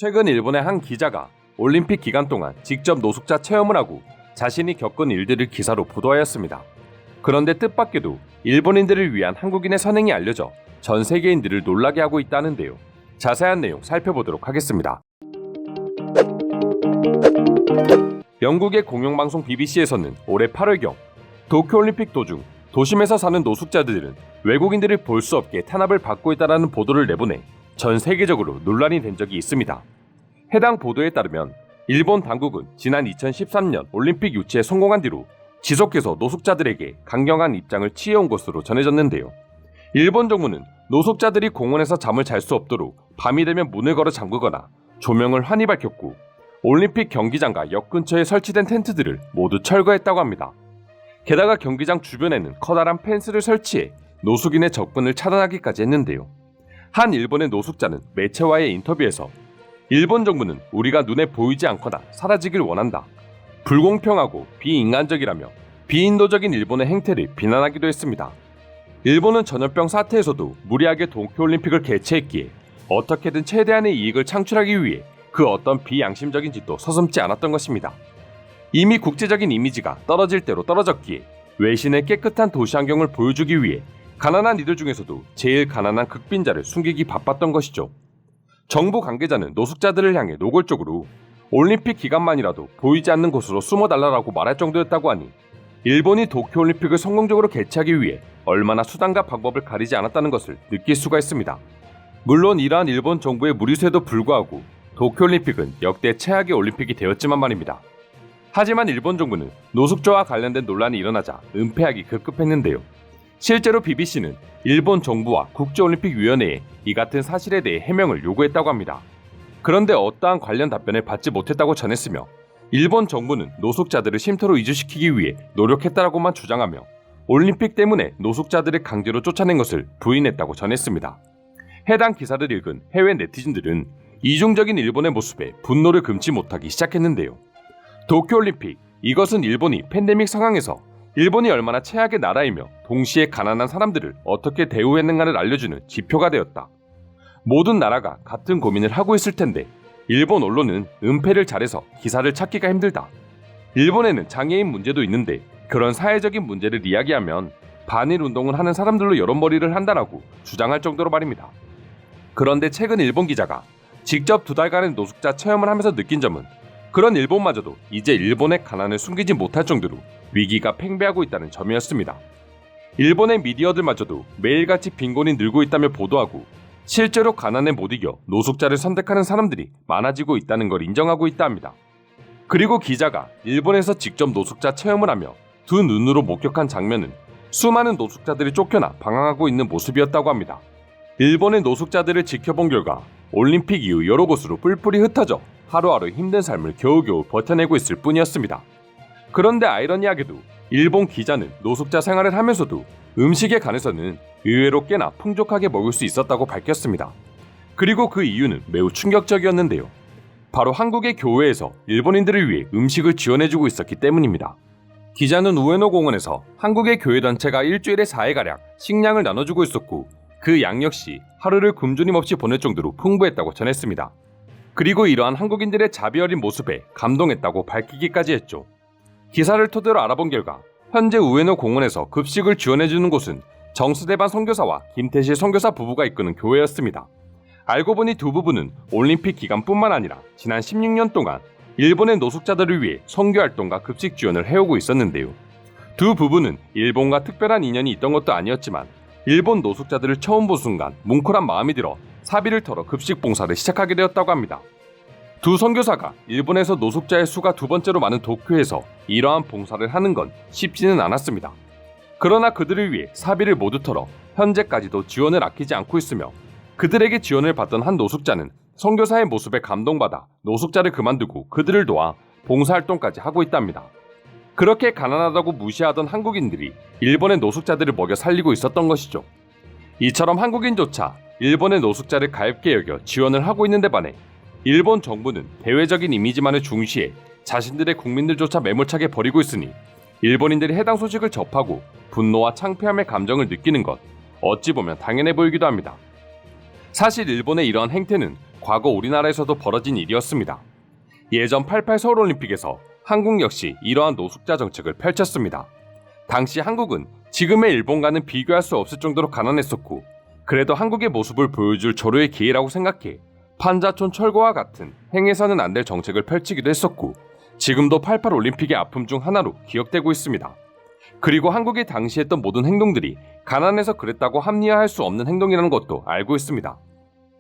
최근 일본의 한 기자가 올림픽 기간 동안 직접 노숙자 체험을 하고 자신이 겪은 일들을 기사로 보도하였습니다. 그런데 뜻밖에도 일본인들을 위한 한국인의 선행이 알려져 전 세계인들을 놀라게 하고 있다는데요. 자세한 내용 살펴보도록 하겠습니다. 영국의 공영방송 BBC에서는 올해 8월경 도쿄올림픽 도중 도심에서 사는 노숙자들은 외국인들을 볼 수 없게 탄압을 받고 있다는 보도를 내보내 전 세계적으로 논란이 된 적이 있습니다. 해당 보도에 따르면 일본 당국은 지난 2013년 올림픽 유치에 성공한 뒤로 지속해서 노숙자들에게 강경한 입장을 취해온 것으로 전해졌는데요. 일본 정부는 노숙자들이 공원에서 잠을 잘 수 없도록 밤이 되면 문을 걸어 잠그거나 조명을 환히 밝혔고 올림픽 경기장과 역 근처에 설치된 텐트들을 모두 철거했다고 합니다. 게다가 경기장 주변에는 커다란 펜스를 설치해 노숙인의 접근을 차단하기까지 했는데요. 한 일본의 노숙자는 매체와의 인터뷰에서 일본 정부는 우리가 눈에 보이지 않거나 사라지길 원한다. 불공평하고 비인간적이라며 비인도적인 일본의 행태를 비난하기도 했습니다. 일본은 전염병 사태에서도 무리하게 도쿄올림픽을 개최했기에 어떻게든 최대한의 이익을 창출하기 위해 그 어떤 비양심적인 짓도 서슴지 않았던 것입니다. 이미 국제적인 이미지가 떨어질 대로 떨어졌기에 외신의 깨끗한 도시 환경을 보여주기 위해 가난한 이들 중에서도 제일 가난한 극빈자를 숨기기 바빴던 것이죠. 정부 관계자는 노숙자들을 향해 노골적으로 올림픽 기간만이라도 보이지 않는 곳으로 숨어달라고 말할 정도였다고 하니 일본이 도쿄올림픽을 성공적으로 개최하기 위해 얼마나 수단과 방법을 가리지 않았다는 것을 느낄 수가 있습니다. 물론 이러한 일본 정부의 무리수에도 불구하고 도쿄올림픽은 역대 최악의 올림픽이 되었지만 말입니다. 하지만 일본 정부는 노숙자와 관련된 논란이 일어나자 은폐하기 급급했는데요. 실제로 BBC는 일본 정부와 국제올림픽위원회에 이 같은 사실에 대해 해명을 요구했다고 합니다. 그런데 어떠한 관련 답변을 받지 못했다고 전했으며 일본 정부는 노숙자들을 쉼터로 이주시키기 위해 노력했다라고만 주장하며 올림픽 때문에 노숙자들을 강제로 쫓아낸 것을 부인했다고 전했습니다. 해당 기사를 읽은 해외 네티즌들은 이중적인 일본의 모습에 분노를 금치 못하기 시작했는데요. 도쿄올림픽, 이것은 일본이 팬데믹 상황에서 일본이 얼마나 최악의 나라이며 동시에 가난한 사람들을 어떻게 대우했는가를 알려주는 지표가 되었다. 모든 나라가 같은 고민을 하고 있을 텐데 일본 언론은 은폐를 잘해서 기사를 찾기가 힘들다. 일본에는 장애인 문제도 있는데 그런 사회적인 문제를 이야기하면 반일 운동을 하는 사람들로 여론몰이를 한다라고 주장할 정도로 말입니다. 그런데 최근 일본 기자가 직접 2달간의 노숙자 체험을 하면서 느낀 점은 그런 일본마저도 이제 일본의 가난을 숨기지 못할 정도로 위기가 팽배하고 있다는 점이었습니다. 일본의 미디어들마저도 매일같이 빈곤이 늘고 있다며 보도하고 실제로 가난에 못 이겨 노숙자를 선택하는 사람들이 많아지고 있다는 걸 인정하고 있다 합니다. 그리고 기자가 일본에서 직접 노숙자 체험을 하며 두 눈으로 목격한 장면은 수많은 노숙자들이 쫓겨나 방황하고 있는 모습이었다고 합니다. 일본의 노숙자들을 지켜본 결과 올림픽 이후 여러 곳으로 뿔뿔이 흩어져 하루하루 힘든 삶을 겨우겨우 버텨내고 있을 뿐이었습니다. 그런데 아이러니하게도 일본 기자는 노숙자 생활을 하면서도 음식에 관해서는 의외로 꽤나 풍족하게 먹을 수 있었다고 밝혔습니다. 그리고 그 이유는 매우 충격적이었는데요. 바로 한국의 교회에서 일본인들을 위해 음식을 지원해주고 있었기 때문입니다. 기자는 우에노 공원에서 한국의 교회 단체가 일주일에 4회가량 식량을 나눠주고 있었고 그 양 역시 하루를 굶주림 없이 보낼 정도로 풍부했다고 전했습니다. 그리고 이러한 한국인들의 자비 어린 모습에 감동했다고 밝히기까지 했죠. 기사를 토대로 알아본 결과 현재 우에노 공원에서 급식을 지원해주는 곳은 정스대반 선교사와 김태실 선교사 부부가 이끄는 교회였습니다. 알고 보니 두 부부는 올림픽 기간뿐만 아니라 지난 16년 동안 일본의 노숙자들을 위해 선교활동과 급식 지원을 해오고 있었는데요. 두 부부는 일본과 특별한 인연이 있던 것도 아니었지만 일본 노숙자들을 처음 본 순간 뭉클한 마음이 들어 사비를 털어 급식 봉사를 시작하게 되었다고 합니다. 두 선교사가 일본에서 노숙자의 수가 2번째로 많은 도쿄에서 이러한 봉사를 하는 건 쉽지는 않았습니다. 그러나 그들을 위해 사비를 모두 털어 현재까지도 지원을 아끼지 않고 있으며 그들에게 지원을 받던 한 노숙자는 선교사의 모습에 감동받아 노숙자를 그만두고 그들을 도와 봉사활동까지 하고 있답니다. 그렇게 가난하다고 무시하던 한국인들이 일본의 노숙자들을 먹여 살리고 있었던 것이죠. 이처럼 한국인조차 일본의 노숙자를 가엾게 여겨 지원을 하고 있는 데 반해 일본 정부는 대외적인 이미지만을 중시해 자신들의 국민들조차 매몰차게 버리고 있으니 일본인들이 해당 소식을 접하고 분노와 창피함의 감정을 느끼는 것 어찌 보면 당연해 보이기도 합니다. 사실 일본의 이러한 행태는 과거 우리나라에서도 벌어진 일이었습니다. 예전 88 서울올림픽에서 한국 역시 이러한 노숙자 정책을 펼쳤습니다. 당시 한국은 지금의 일본과는 비교할 수 없을 정도로 가난했었고, 그래도 한국의 모습을 보여줄 절호의 기회라고 생각해 판자촌 철거와 같은 행해서는 안 될 정책을 펼치기도 했었고, 지금도 88 올림픽의 아픔 중 하나로 기억되고 있습니다. 그리고 한국이 당시 했던 모든 행동들이 가난해서 그랬다고 합리화할 수 없는 행동이라는 것도 알고 있습니다.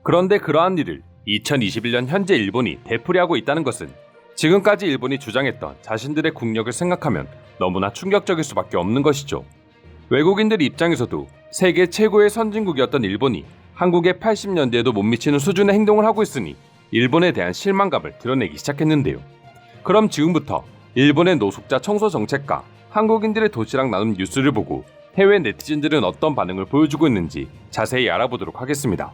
그런데 그러한 일을 2021년 현재 일본이 되풀이하고 있다는 것은 지금까지 일본이 주장했던 자신들의 국력을 생각하면 너무나 충격적일 수밖에 없는 것이죠. 외국인들 입장에서도 세계 최고의 선진국이었던 일본이 한국의 80년대에도 못 미치는 수준의 행동을 하고 있으니 일본에 대한 실망감을 드러내기 시작했는데요. 그럼 지금부터 일본의 노숙자 청소 정책과 한국인들의 도시락 나눔 뉴스를 보고 해외 네티즌들은 어떤 반응을 보여주고 있는지 자세히 알아보도록 하겠습니다.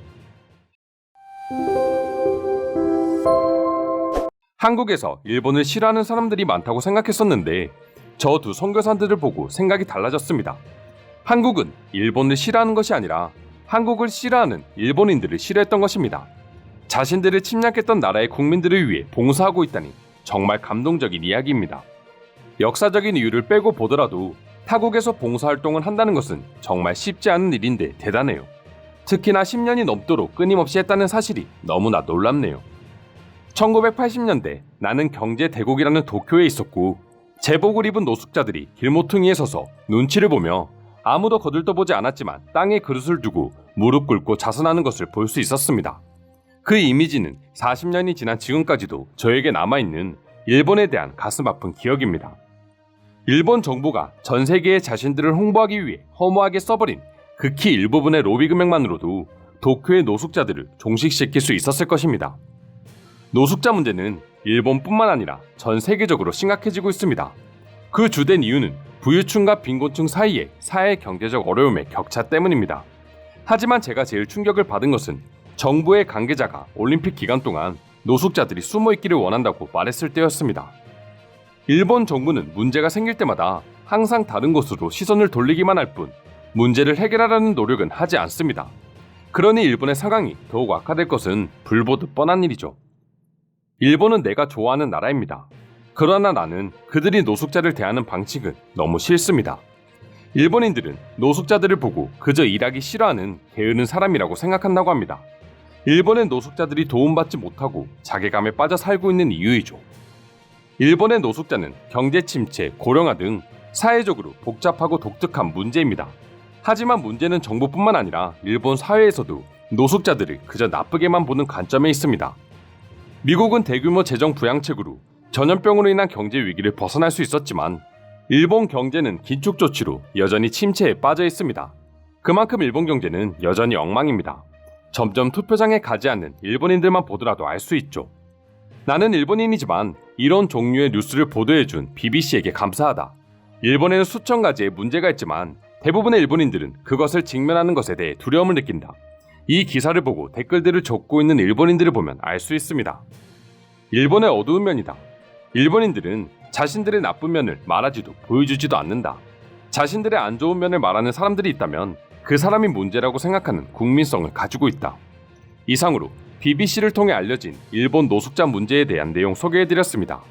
한국에서 일본을 싫어하는 사람들이 많다고 생각했었는데 저 두 선교사들을 보고 생각이 달라졌습니다. 한국은 일본을 싫어하는 것이 아니라 한국을 싫어하는 일본인들을 싫어했던 것입니다. 자신들을 침략했던 나라의 국민들을 위해 봉사하고 있다니 정말 감동적인 이야기입니다. 역사적인 이유를 빼고 보더라도 타국에서 봉사활동을 한다는 것은 정말 쉽지 않은 일인데 대단해요. 특히나 10년이 넘도록 끊임없이 했다는 사실이 너무나 놀랍네요. 1980년대 나는 경제 대국이라는 도쿄에 있었고, 제복을 입은 노숙자들이 길모퉁이에 서서 눈치를 보며 아무도 거들떠보지 않았지만 땅에 그릇을 두고 무릎 꿇고 자선하는 것을 볼 수 있었습니다. 그 이미지는 40년이 지난 지금까지도 저에게 남아있는 일본에 대한 가슴 아픈 기억입니다. 일본 정부가 전 세계에 자신들을 홍보하기 위해 허무하게 써버린 극히 일부분의 로비 금액만으로도 도쿄의 노숙자들을 종식시킬 수 있었을 것입니다. 노숙자 문제는 일본뿐만 아니라 전 세계적으로 심각해지고 있습니다. 그 주된 이유는 부유층과 빈곤층 사이의 사회 경제적 어려움의 격차 때문입니다. 하지만 제가 제일 충격을 받은 것은 정부의 관계자가 올림픽 기간 동안 노숙자들이 숨어 있기를 원한다고 말했을 때였습니다. 일본 정부는 문제가 생길 때마다 항상 다른 곳으로 시선을 돌리기만 할 뿐 문제를 해결하려는 노력은 하지 않습니다. 그러니 일본의 상황이 더욱 악화될 것은 불보듯 뻔한 일이죠. 일본은 내가 좋아하는 나라입니다. 그러나 나는 그들이 노숙자를 대하는 방식은 너무 싫습니다. 일본인들은 노숙자들을 보고 그저 일하기 싫어하는 게으른 사람이라고 생각한다고 합니다. 일본의 노숙자들이 도움받지 못하고 자괴감에 빠져 살고 있는 이유이죠. 일본의 노숙자는 경제 침체, 고령화 등 사회적으로 복잡하고 독특한 문제입니다. 하지만 문제는 정부뿐만 아니라 일본 사회에서도 노숙자들을 그저 나쁘게만 보는 관점에 있습니다. 미국은 대규모 재정 부양책으로 전염병으로 인한 경제 위기를 벗어날 수 있었지만 일본 경제는 긴축 조치로 여전히 침체에 빠져 있습니다. 그만큼 일본 경제는 여전히 엉망입니다. 점점 투표장에 가지 않는 일본인들만 보더라도 알 수 있죠. 나는 일본인이지만 이런 종류의 뉴스를 보도해준 BBC에게 감사하다. 일본에는 수천 가지의 문제가 있지만 대부분의 일본인들은 그것을 직면하는 것에 대해 두려움을 느낀다. 이 기사를 보고 댓글들을 적고 있는 일본인들을 보면 알 수 있습니다. 일본의 어두운 면이다. 일본인들은 자신들의 나쁜 면을 말하지도 보여주지도 않는다. 자신들의 안 좋은 면을 말하는 사람들이 있다면 그 사람이 문제라고 생각하는 국민성을 가지고 있다. 이상으로 BBC를 통해 알려진 일본 노숙자 문제에 대한 내용 소개해드렸습니다.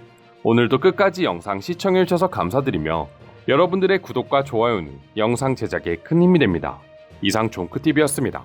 오늘도 끝까지 영상 시청해주셔서 감사드리며 여러분들의 구독과 좋아요는 영상 제작에 큰 힘이 됩니다. 이상 종크TV였습니다.